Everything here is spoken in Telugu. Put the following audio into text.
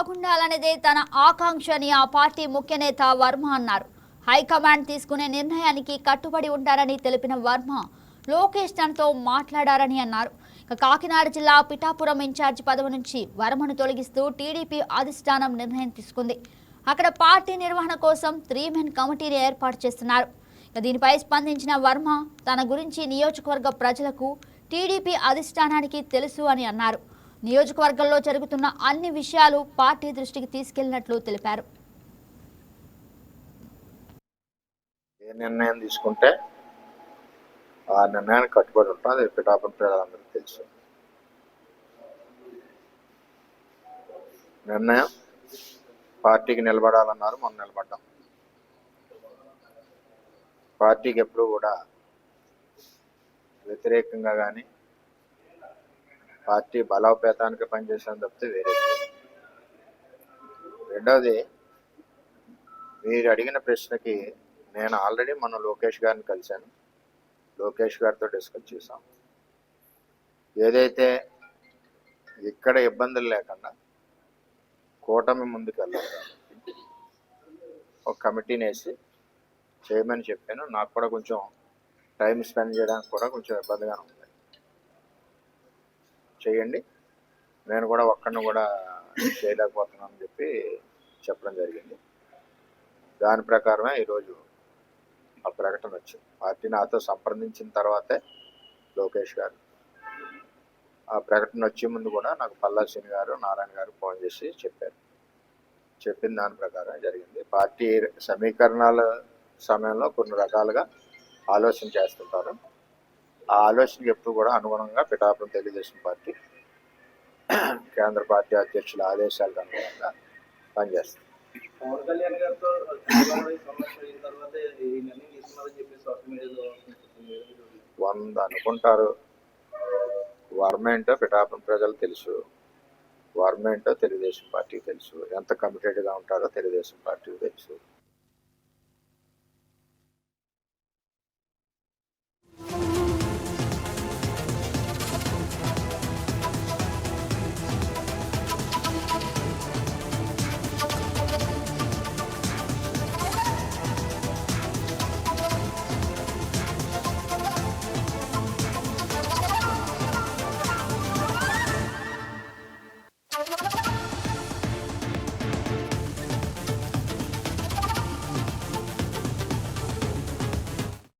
బాగుండాలనేదే తన ఆకాంక్ష అని ఆ పార్టీ ముఖ్య నేత వర్మ అన్నారు. హైకమాండ్ తీసుకునే నిర్ణయానికి కట్టుబడి ఉంటారని తెలిపిన వర్మ లోకేష్ తనతో మాట్లాడారని అన్నారు. కాకినాడ జిల్లా పిఠాపురం ఇన్ఛార్జి పదవి నుంచి వర్మను తొలగిస్తూ టీడీపీ అధిష్టానం నిర్ణయం తీసుకుంది. అక్కడ పార్టీ నిర్వహణ కోసం 3 మెన్ కమిటీని ఏర్పాటు చేస్తున్నారు. దీనిపై స్పందించిన వర్మ తన గురించి నియోజకవర్గ ప్రజలకు టీడీపీ అధిష్టానానికి తెలుసు అని అన్నారు. నియోజకవర్గంలో జరుగుతున్న అన్ని విషయాలు పార్టీ దృష్టికి తీసుకెళ్లినట్లు తెలిపారు. ఏ నిర్ణయం తీసుకుంటే ఆ నిర్ణయానికి కట్టుబడి ఉంటాం. అది పిఠాపురం ప్రజలందరికీ తెలుసు. నిర్ణయం పార్టీకి నిలబడాలన్నారు, మనం నిలబడ్డాం. పార్టీకి ఎప్పుడు కూడా వ్యతిరేకంగా కానీ పార్టీ బలోపేతానికి పనిచేసాను తప్పితే వేరే. రెండవది, మీరు అడిగిన ప్రశ్నకి నేను ఆల్రెడీ మన లోకేష్ గారిని కలిశాను. లోకేష్ గారితో డిస్కస్ చేశాం. ఏదైతే ఇక్కడ ఇబ్బందులు లేకుండా కూటమి ముందుకెళ్ళాలి, ఒక కమిటీని వేసి చేయమని చెప్పాను. నాకు కూడా కొంచెం టైం స్పెండ్ చేయడానికి కూడా కొంచెం ఇబ్బందిగానే ఉంది. చేయండి, నేను కూడా ఒక్కడిని కూడా చేయలేకపోతున్నానని చెప్పి చెప్పడం జరిగింది. దాని ప్రకారమే ఈరోజు ఆ ప్రకటన వచ్చింది. పార్టీ నాతో సంప్రదించిన తర్వాతే లోకేష్ గారు ఆ ప్రకటన వచ్చే ముందు కూడా నాకు పల్లాశ్రీని గారు, నారాయణ గారు ఫోన్ చేసి చెప్పారు. చెప్పిన దాని ప్రకారం జరిగింది. పార్టీ సమీకరణాల సమయంలో కొన్ని రకాలుగా ఆలోచన చేస్తుంటారు. ఆ ఆలోచనకి ఎప్పుడు కూడా అనుగుణంగా పిఠాపురం తెలుగుదేశం పార్టీ కేంద్ర పార్టీ అధ్యక్షుల ఆదేశాలకు అనుగుణంగా పనిచేస్తుంది. పవన్ కళ్యాణ్ గారితో 100 అనుకుంటారు. వర్మ ఏంటో పిఠాపురం ప్రజలు తెలుసు, వర్మ ఏంటో తెలుగుదేశం పార్టీకి తెలుసు, ఎంత కమిటెడ్గా ఉంటారో తెలుగుదేశం పార్టీకి తెలుసు.